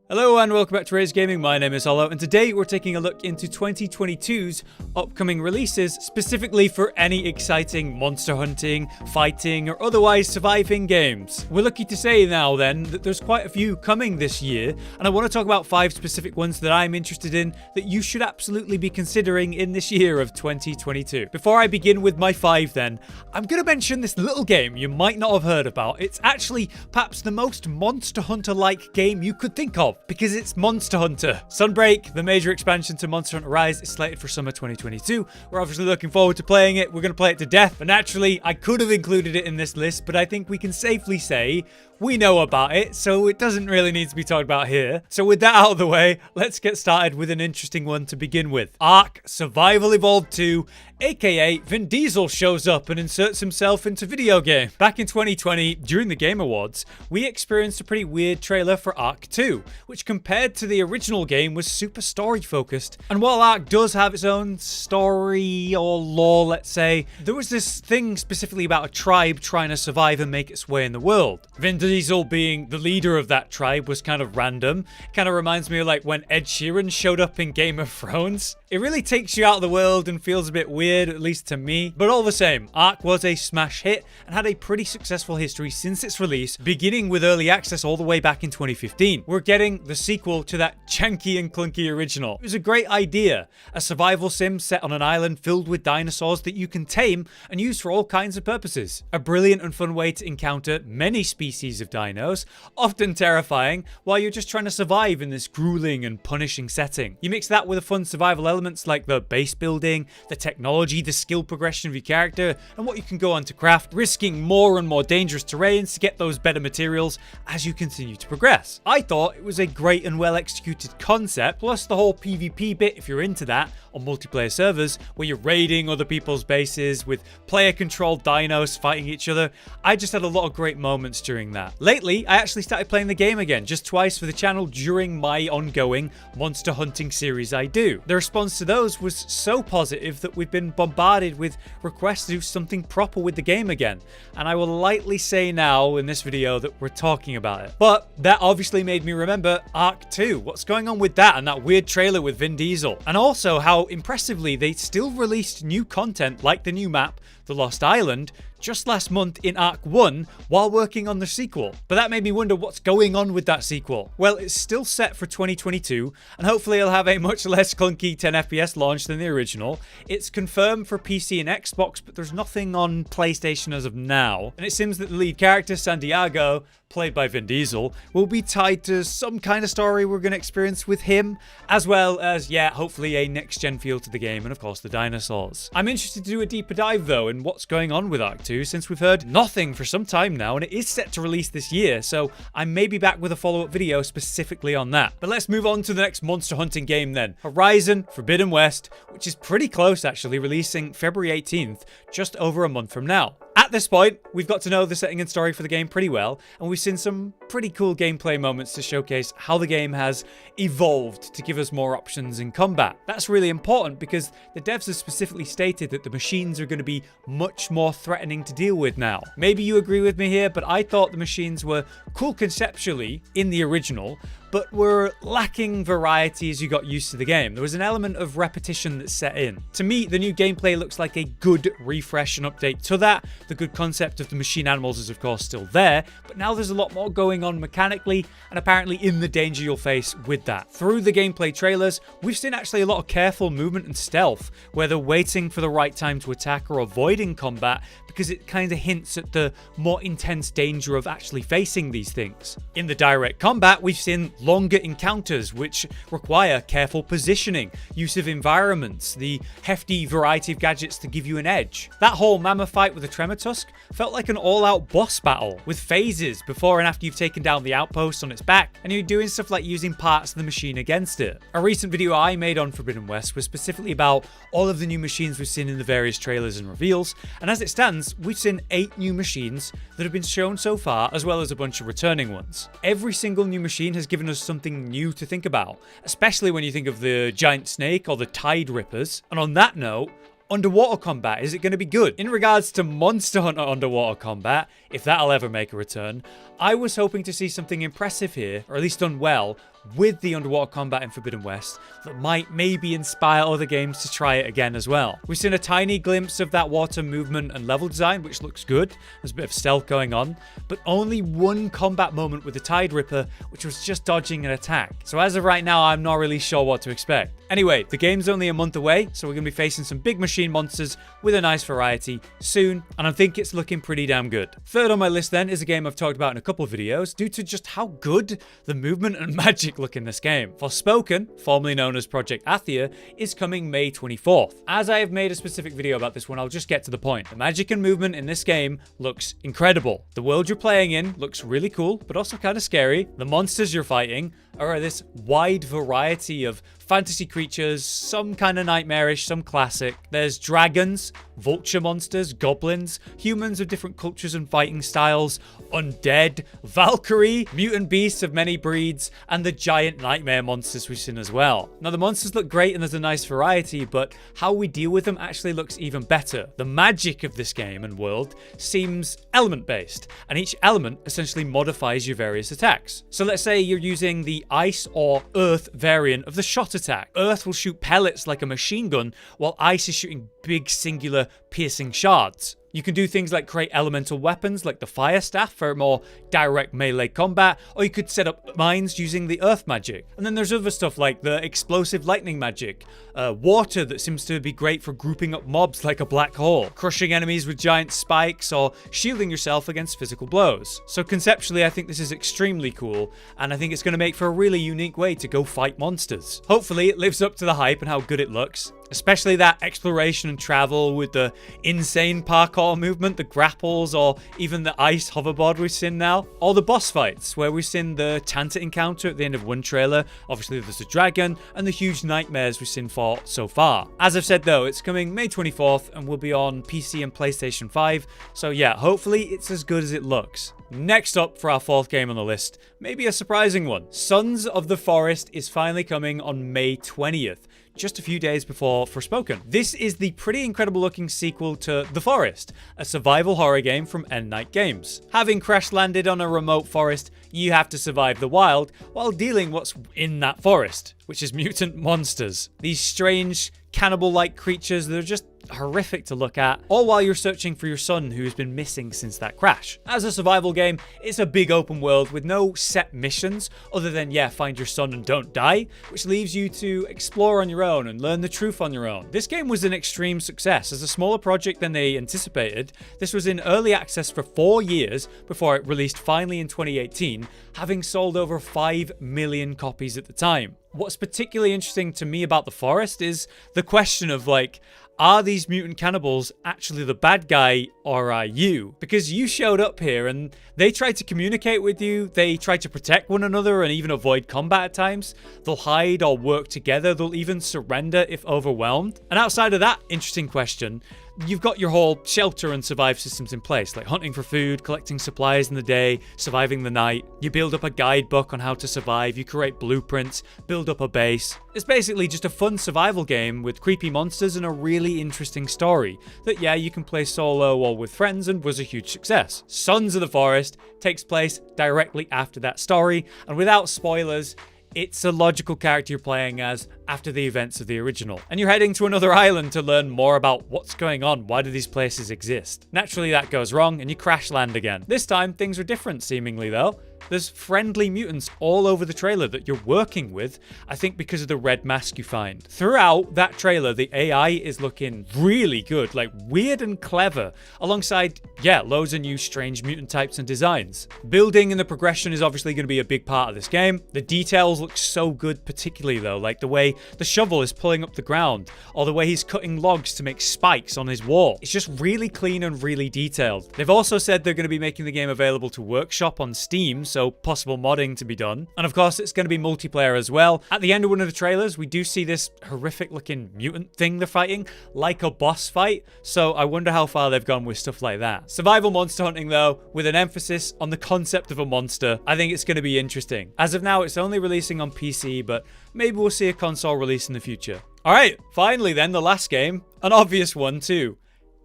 Hello and welcome back to Rage Gaming. My name is Hollow, and today we're taking a look into 2022's upcoming releases, specifically for any exciting monster hunting, fighting, or otherwise surviving games. We're lucky to say now then that there's quite a few coming this year, and I want to talk about 5 specific ones that I'm interested in that you should absolutely be considering in this year of 2022. Before I begin with my 5 then, I'm going to mention this little game you might not have heard about. It's actually perhaps the most Monster Hunter-like game you could think of, because it's Monster Hunter. Sunbreak, the major expansion to Monster Hunter Rise, is slated for summer 2022. We're obviously looking forward to playing it. We're going to play it to death. But naturally, I could have included it in this list, but I think we can safely say we know about it, so it doesn't really need to be talked about here. So with that out of the way, let's get started with an interesting one to begin with. Ark Survival Evolved 2, aka Vin Diesel shows up and inserts himself into video game. Back in 2020, during the Game Awards, we experienced a pretty weird trailer for Ark 2, which compared to the original game was super story focused. And while Ark does have its own story or lore, let's say, there was this thing specifically about a tribe trying to survive and make its way in the world. Vin Diesel being the leader of that tribe was kind of random. It kind of reminds me of like when Ed Sheeran showed up in Game of Thrones. It really takes you out of the world and feels a bit weird, at least to me. But all the same, Ark was a smash hit and had a pretty successful history since its release, beginning with early access all the way back in 2015. We're getting the sequel to that janky and clunky original. It was a great idea. A survival sim set on an island filled with dinosaurs that you can tame and use for all kinds of purposes. A brilliant and fun way to encounter many species of dinos, often terrifying, while you're just trying to survive in this grueling and punishing setting. You mix that with a fun survival elements like the base building, the technology, the skill progression of your character, and what you can go on to craft, risking more and more dangerous terrains to get those better materials as you continue to progress. I thought it was a great and well executed concept, plus the whole PvP bit if you're into that on multiplayer servers where you're raiding other people's bases with player controlled dinos fighting each other. I just had a lot of great moments during that. Lately, I actually started playing the game again, just twice for the channel during my ongoing monster hunting series I do. The response to those was so positive that we've been bombarded with requests to do something proper with the game again, and I will lightly say now in this video that we're talking about it. But that obviously made me remember Ark 2. What's going on with that and that weird trailer with Vin Diesel? And also how impressively they still released new content like the new map, The Lost Island, just last month in Ark 1 while working on the sequel. But that made me wonder what's going on with that sequel. Well, it's still set for 2022, and hopefully it'll have a much less clunky 10 FPS launch than the original. It's confirmed for PC and Xbox, but there's nothing on PlayStation as of now. And it seems that the lead character, Santiago, played by Vin Diesel, will be tied to some kind of story we're going to experience with him, as well as, yeah, hopefully a next-gen feel to the game, and of course the dinosaurs. I'm interested to do a deeper dive though in what's going on with Ark 2, since we've heard nothing for some time now, and it is set to release this year, so I may be back with a follow-up video specifically on that. But let's move on to the next monster hunting game then. Horizon Forbidden West, which is pretty close actually, releasing February 18th, just over a month from now. At this point, we've got to know the setting and story for the game pretty well, and we've seen some pretty cool gameplay moments to showcase how the game has evolved to give us more options in combat. That's really important because the devs have specifically stated that the machines are going to be much more threatening to deal with now. Maybe you agree with me here, but I thought the machines were cool conceptually in the original, but were lacking variety as you got used to the game. There was an element of repetition that set in. To me, the new gameplay looks like a good refresh and update to that. The good concept of the machine animals is of course still there, but now there's a lot more going on mechanically and apparently in the danger you'll face with that. Through the gameplay trailers, we've seen actually a lot of careful movement and stealth, where they're waiting for the right time to attack or avoiding combat because it kind of hints at the more intense danger of actually facing these things. In the direct combat, we've seen longer encounters which require careful positioning, use of environments, the hefty variety of gadgets to give you an edge. That whole mammoth fight with the Tremor Tusk felt like an all-out boss battle with phases before and after you've taken down the outpost on its back, and you're doing stuff like using parts of the machine against it. A recent video I made on Forbidden West was specifically about all of the new machines we've seen in the various trailers and reveals, and as it stands, we've seen 8 new machines that have been shown so far, as well as a bunch of returning ones. Every single new machine has given us something new to think about, especially when you think of the giant snake or the tide rippers. And on that note, underwater combat, is it going to be good? In regards to Monster Hunter underwater combat, if that'll ever make a return, I was hoping to see something impressive here, or at least done well, with the underwater combat in Forbidden West that might maybe inspire other games to try it again as well. We've seen a tiny glimpse of that water movement and level design, which looks good. There's a bit of stealth going on, but only one combat moment with the Tide Ripper, which was just dodging an attack. So as of right now, I'm not really sure what to expect. Anyway, the game's only a month away, so we're going to be facing some big machine monsters with a nice variety soon, and I think it's looking pretty damn good. Third on my list then is a game I've talked about in a couple of videos due to just how good the movement and magic look in this game. Forspoken, formerly known as Project Athia, is coming May 24th. As I have made a specific video about this one, I'll just get to the point. The magic and movement in this game looks incredible. The world you're playing in looks really cool, but also kind of scary. The monsters you're fighting are this wide variety of fantasy creatures, some kind of nightmarish, some classic. There's dragons, vulture monsters, goblins, humans of different cultures and fighting styles, undead, Valkyrie, mutant beasts of many breeds, and the giant nightmare monsters we've seen as well. Now the monsters look great and there's a nice variety, but how we deal with them actually looks even better. The magic of this game and world seems element-based, and each element essentially modifies your various attacks. So let's say you're using the ice or earth variant of the shot attack. Earth will shoot pellets like a machine gun, while ice is shooting big singular piercing shards. You can do things like create elemental weapons like the fire staff for more direct melee combat, or you could set up mines using the earth magic. And then there's other stuff like the explosive lightning magic, water that seems to be great for grouping up mobs like a black hole, crushing enemies with giant spikes, or shielding yourself against physical blows. So conceptually, I think this is extremely cool, and I think it's going to make for a really unique way to go fight monsters. Hopefully it lives up to the hype and how good it looks. Especially that exploration and travel with the insane parkour movement, the grapples, or even the ice hoverboard we've seen now. Or the boss fights, where we've seen the Tanta encounter at the end of one trailer. Obviously there's the dragon, and the huge nightmares we've seen for so far. As I've said though, it's coming May 24th and will be on PC and PlayStation 5. So yeah, hopefully it's as good as it looks. Next up for our fourth game on the list, maybe a surprising one. Sons of the Forest is finally coming on May 20th. Just a few days before Forspoken. This is the pretty incredible looking sequel to The Forest, a survival horror game from End Night Games. Having crash landed on a remote forest, you have to survive the wild while dealing what's in that forest, which is mutant monsters. These strange cannibal-like creatures that are just horrific to look at, all while you're searching for your son who's been missing since that crash. As a survival game, it's a big open world with no set missions other than, yeah, find your son and don't die, which leaves you to explore on your own and learn the truth on your own. This game was an extreme success. As a smaller project than they anticipated, this was in early access for 4 years before it released finally in 2018, having sold over 5 million copies at the time. What's particularly interesting to me about The Forest is the question of like, are these mutant cannibals actually the bad guy, or are you? Because you showed up here and they tried to communicate with you, they tried to protect one another and even avoid combat at times. They'll hide or work together, they'll even surrender if overwhelmed. And outside of that interesting question, you've got your whole shelter and survive systems in place, like hunting for food, collecting supplies in the day, surviving the night. You build up a guidebook on how to survive, you create blueprints, build up a base. It's basically just a fun survival game with creepy monsters and a really interesting story that, yeah, you can play solo or with friends and was a huge success. Sons of the Forest takes place directly after that story, and without spoilers, it's a logical character you're playing as after the events of the original. And you're heading to another island to learn more about what's going on, why do these places exist. Naturally that goes wrong and you crash land again. This time things are different seemingly though. There's friendly mutants all over the trailer that you're working with, I think because of the red mask you find. Throughout that trailer, the AI is looking really good, like weird and clever, alongside, yeah, loads of new strange mutant types and designs. Building and the progression is obviously going to be a big part of this game. The details look so good, particularly though, like the way the shovel is pulling up the ground, or the way he's cutting logs to make spikes on his wall. It's just really clean and really detailed. They've also said they're going to be making the game available to workshop on Steam, so possible modding to be done. And of course, it's going to be multiplayer as well. At the end of one of the trailers, we do see this horrific looking mutant thing they're fighting, like a boss fight. So I wonder how far they've gone with stuff like that. Survival monster hunting though, with an emphasis on the concept of a monster. I think it's going to be interesting. As of now, it's only releasing on PC, but maybe we'll see a console release in the future. All right, finally then, the last game, an obvious one too.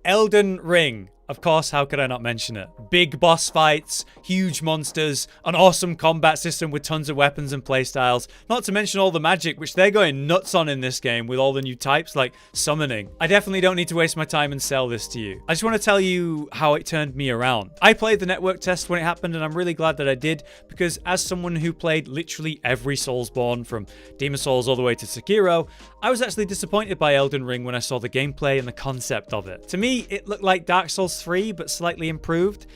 Elden Ring. Of course, how could I not mention it? Big boss fights, huge monsters, an awesome combat system with tons of weapons and playstyles, not to mention all the magic, which they're going nuts on in this game with all the new types like summoning. I definitely don't need to waste my time and sell this to you. I just want to tell you how it turned me around. I played the network test when it happened, and I'm really glad that I did, because as someone who played literally every Soulsborne from Demon Souls all the way to Sekiro, I was actually disappointed by Elden Ring when I saw the gameplay and the concept of it. To me, it looked like Dark Souls 3, but slightly improved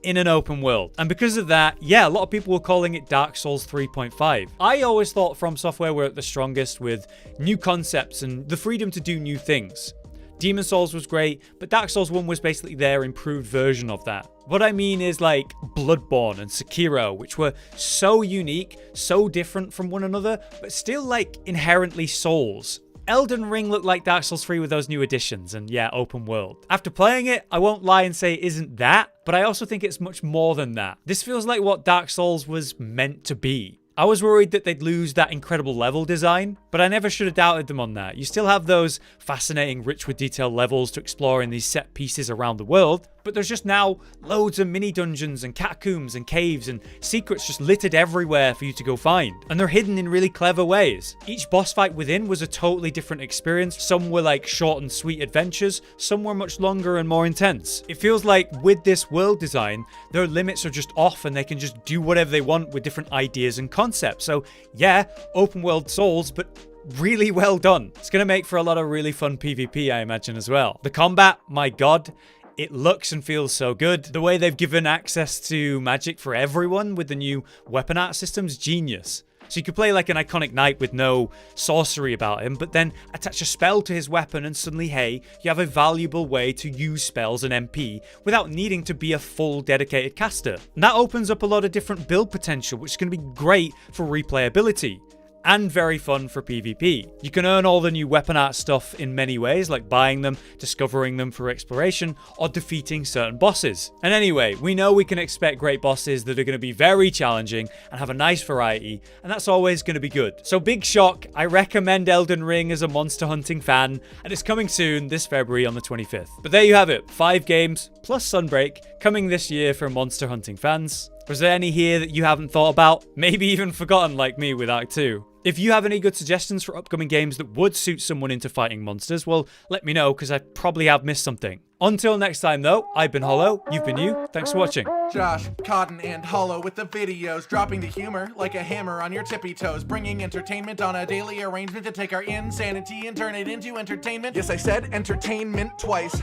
in an open world. And because of that, yeah, a lot of people were calling it Dark Souls 3.5. I always thought From Software were at the strongest with new concepts and the freedom to do new things. Demon Souls was great, but Dark Souls 1 was basically their improved version of that. What I mean is like Bloodborne and Sekiro, which were so unique, so different from one another, but still like inherently Souls. Elden Ring looked like Dark Souls 3 with those new additions and yeah, open world. After playing it, I won't lie and say it isn't that, but I also think it's much more than that. This feels like what Dark Souls was meant to be. I was worried that they'd lose that incredible level design, but I never should have doubted them on that. You still have those fascinating, rich with detail levels to explore in these set pieces around the world, but there's just now loads of mini dungeons and catacombs and caves and secrets just littered everywhere for you to go find. And they're hidden in really clever ways. Each boss fight within was a totally different experience. Some were like short and sweet adventures, some were much longer and more intense. It feels like with this world design, their limits are just off and they can just do whatever they want with different ideas and concepts. So yeah, open world Souls, but really well done. It's going to make for a lot of really fun PvP, I imagine, as well. The combat, my god, it looks and feels so good. The way they've given access to magic for everyone with the new weapon art system's genius. So you could play like an iconic knight with no sorcery about him, but then attach a spell to his weapon and suddenly, hey, you have a valuable way to use spells and MP without needing to be a full dedicated caster. And that opens up a lot of different build potential, which is going to be great for replayability. And very fun for PvP. You can earn all the new weapon art stuff in many ways, like buying them, discovering them for exploration, or defeating certain bosses. And anyway, we know we can expect great bosses that are going to be very challenging and have a nice variety, and that's always going to be good. So big shock, I recommend Elden Ring as a monster hunting fan, and it's coming soon this February on the 25th. But there you have it, 5 games plus Sunbreak coming this year for monster hunting fans. Was there any here that you haven't thought about? Maybe even forgotten like me with Ark 2? If you have any good suggestions for upcoming games that would suit someone into fighting monsters, well, let me know, because I probably have missed something. Until next time though, I've been Hollow, you've been you, thanks for watching. Josh, Cotton, and Hollow with the videos, dropping the humor like a hammer on your tippy toes, bringing entertainment on a daily arrangement to take our insanity and turn it into entertainment. Yes, I said entertainment twice,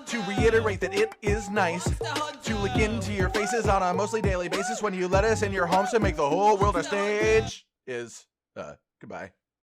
to reiterate that it is nice, to look into your faces on a mostly daily basis when you let us in your homes to make the whole world a stage. Goodbye.